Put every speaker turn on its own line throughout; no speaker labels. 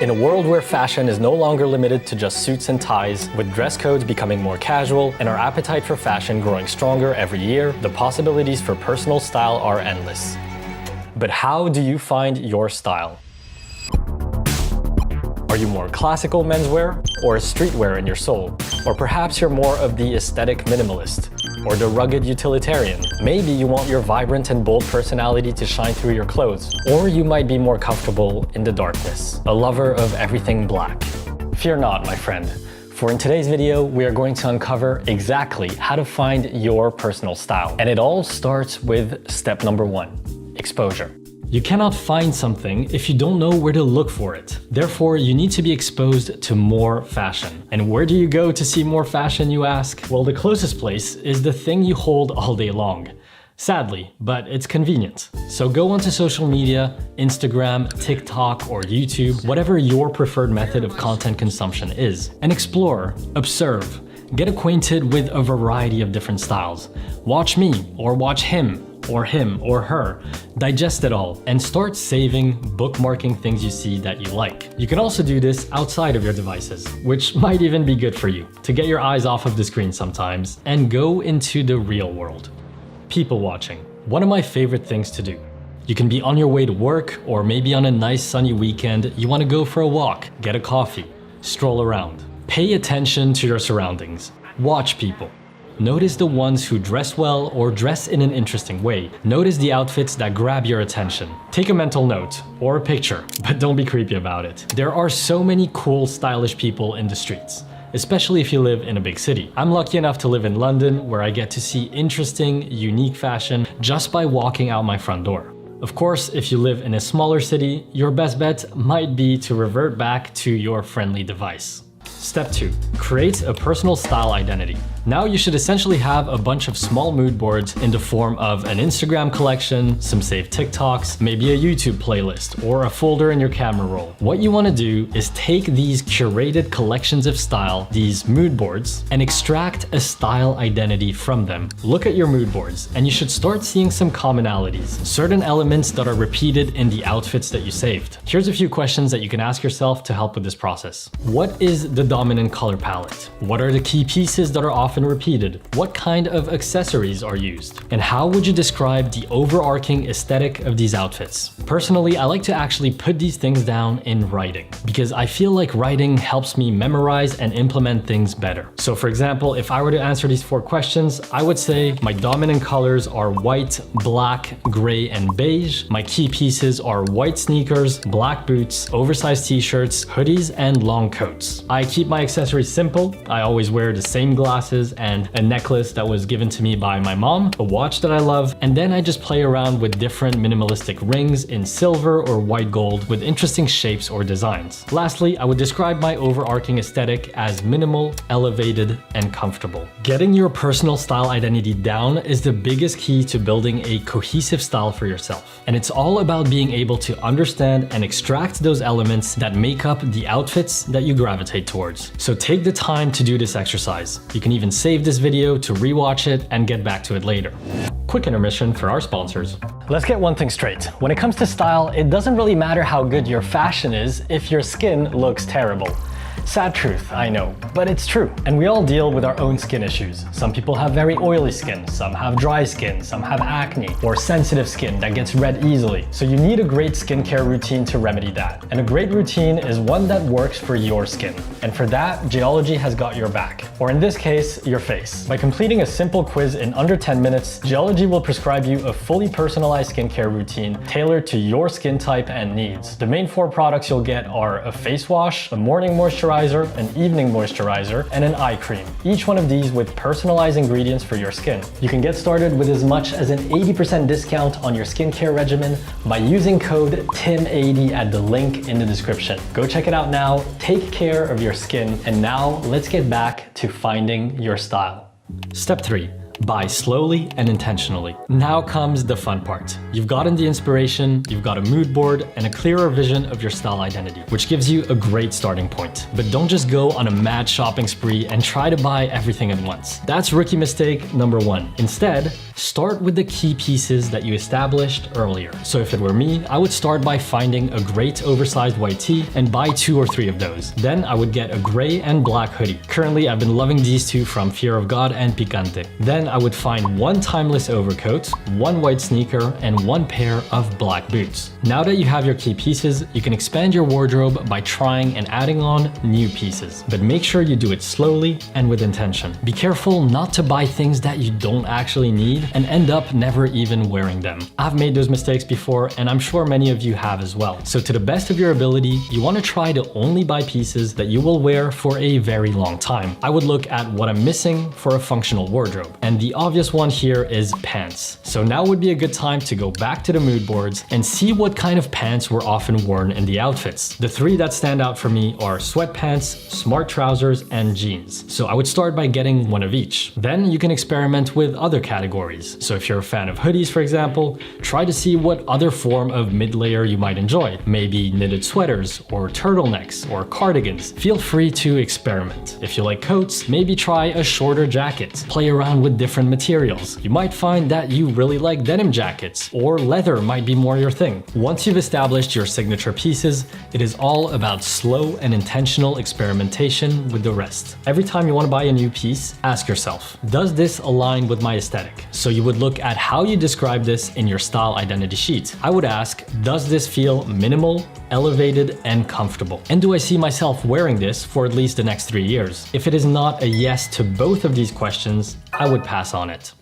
In a world where fashion is no longer limited to just suits and ties, with dress codes becoming more casual and our appetite for fashion growing stronger every year, the possibilities for personal style are endless. But how do you find your style? Are you more classical menswear or streetwear in your soul? Or perhaps you're more of the aesthetic minimalist or the rugged utilitarian. Maybe you want your vibrant and bold personality to shine through your clothes. Or you might be more comfortable in the darkness, a lover of everything black. Fear not, my friend, for in today's video, we are going to uncover exactly how to find your personal style. And it all starts with step number 1, exposure. You cannot find something if you don't know where to look for it. Therefore, you need to be exposed to more fashion. And where do you go to see more fashion, you ask? Well, the closest place is the thing you hold all day long. Sadly, but it's convenient. So go onto social media, Instagram, TikTok, or YouTube, whatever your preferred method of content consumption is, and explore, observe, get acquainted with a variety of different styles. Watch me, or watch him or her, digest it all, and start saving, bookmarking things you see that you like. You can also do this outside of your devices, which might even be good for you, to get your eyes off of the screen sometimes, and go into the real world. People watching, one of my favorite things to do. You can be on your way to work, or maybe on a nice sunny weekend, you want to go for a walk, get a coffee, stroll around. Pay attention to your surroundings. Watch people. Notice the ones who dress well or dress in an interesting way. Notice the outfits that grab your attention. Take a mental note or a picture, but don't be creepy about it. There are so many cool, stylish people in the streets, especially if you live in a big city. I'm lucky enough to live in London, where I get to see interesting, unique fashion just by walking out my front door. Of course, if you live in a smaller city, your best bet might be to revert back to your friendly device. Step 2. Create a personal style identity. Now you should essentially have a bunch of small mood boards in the form of an Instagram collection, some saved TikToks, maybe a YouTube playlist, or a folder in your camera roll. What you want to do is take these curated collections of style, these mood boards, and extract a style identity from them. Look at your mood boards, and you should start seeing some commonalities, certain elements that are repeated in the outfits that you saved. Here's a few questions that you can ask yourself to help with this process. What is the dominant color palette? What are the key pieces that are often repeated? What kind of accessories are used? And how would you describe the overarching aesthetic of these outfits? Personally, I like to actually put these things down in writing, because I feel like writing helps me memorize and implement things better. So for example, if I were to answer these 4 questions, I would say my dominant colors are white, black, gray, and beige. My key pieces are white sneakers, black boots, oversized t-shirts, hoodies, and long coats. I keep my accessories simple. I always wear the same glasses and a necklace that was given to me by my mom, a watch that I love, and then I just play around with different minimalistic rings in silver or white gold with interesting shapes or designs. Lastly, I would describe my overarching aesthetic as minimal, elevated, and comfortable. Getting your personal style identity down is the biggest key to building a cohesive style for yourself. And it's all about being able to understand and extract those elements that make up the outfits that you gravitate towards. So take the time to do this exercise. You can even save this video to rewatch it and get back to it later. Quick intermission for our sponsors. Let's get one thing straight. When it comes to style, it doesn't really matter how good your fashion is if your skin looks terrible. Sad truth, I know, but it's true. And we all deal with our own skin issues. Some people have very oily skin, some have dry skin, some have acne, or sensitive skin that gets red easily. So you need a great skincare routine to remedy that. And a great routine is one that works for your skin. And for that, Geologie has got your back. Or in this case, your face. By completing a simple quiz in under 10 minutes, Geologie will prescribe you a fully personalized skincare routine tailored to your skin type and needs. The main 4 products you'll get are a face wash, a morning moisturizer, an evening moisturizer, and an eye cream. Each one of these with personalized ingredients for your skin. You can get started with as much as an 80% discount on your skincare regimen by using code TIM80 at the link in the description. Go check it out now, take care of your skin, and now let's get back to finding your style. Step 3. Buy slowly and intentionally. Now comes the fun part. You've gotten the inspiration, you've got a mood board, and a clearer vision of your style identity, which gives you a great starting point. But don't just go on a mad shopping spree and try to buy everything at once. That's rookie mistake number 1. Instead, start with the key pieces that you established earlier. So if it were me, I would start by finding a great oversized white tee and buy 2 or 3 of those. Then I would get a gray and black hoodie. Currently, I've been loving these two from Fear of God and Picante. Then I would find 1 timeless overcoat, 1 white sneaker, and 1 pair of black boots. Now that you have your key pieces, you can expand your wardrobe by trying and adding on new pieces. But make sure you do it slowly and with intention. Be careful not to buy things that you don't actually need and end up never even wearing them. I've made those mistakes before, and I'm sure many of you have as well. So to the best of your ability, you want to try to only buy pieces that you will wear for a very long time. I would look at what I'm missing for a functional wardrobe. And the obvious one here is pants. So now would be a good time to go back to the mood boards and see what kind of pants were often worn in the outfits. The 3 that stand out for me are sweatpants, smart trousers, and jeans. So I would start by getting 1 of each. Then you can experiment with other categories. So if you're a fan of hoodies, for example, try to see what other form of mid-layer you might enjoy. Maybe knitted sweaters or turtlenecks or cardigans. Feel free to experiment. If you like coats, maybe try a shorter jacket. Play around with different materials. You might find that you really like denim jackets, or leather might be more your thing. Once you've established your signature pieces, it is all about slow and intentional experimentation with the rest. Every time you want to buy a new piece, ask yourself, does this align with my aesthetic? So you would look at how you describe this in your style identity sheet. I would ask, does this feel minimal, elevated, and comfortable? And do I see myself wearing this for at least the next 3 years? If it is not a yes to both of these questions, I would pass on it.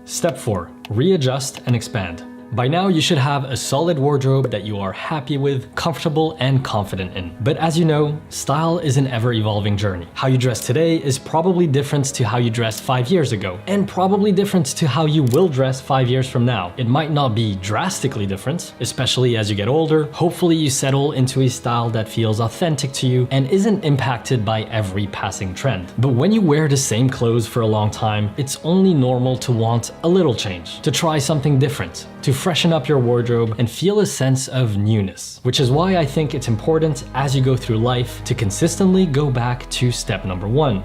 Step 4. Readjust and expand. By now, you should have a solid wardrobe that you are happy with, comfortable, and confident in. But as you know, style is an ever-evolving journey. How you dress today is probably different to how you dressed 5 years ago, and probably different to how you will dress 5 years from now. It might not be drastically different, especially as you get older. Hopefully you settle into a style that feels authentic to you and isn't impacted by every passing trend. But when you wear the same clothes for a long time, it's only normal to want a little change, to try something different, to freshen up your wardrobe and feel a sense of newness. Which is why I think it's important as you go through life to consistently go back to step number 1.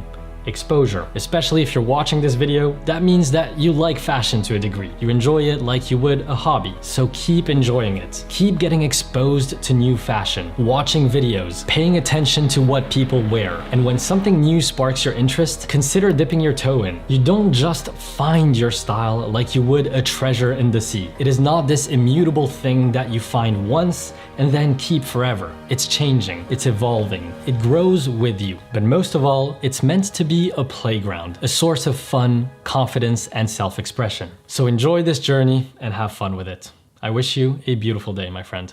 Exposure. Especially if you're watching this video, that means that you like fashion to a degree. You enjoy it like you would a hobby, so keep enjoying it. Keep getting exposed to new fashion, watching videos, paying attention to what people wear. And when something new sparks your interest, consider dipping your toe in. You don't just find your style like you would a treasure in the sea. It is not this immutable thing that you find once and then keep forever. It's changing, it's evolving, it grows with you. But most of all, it's meant to be a playground, a source of fun, confidence, and self-expression. So enjoy this journey and have fun with it. I wish you a beautiful day, my friend.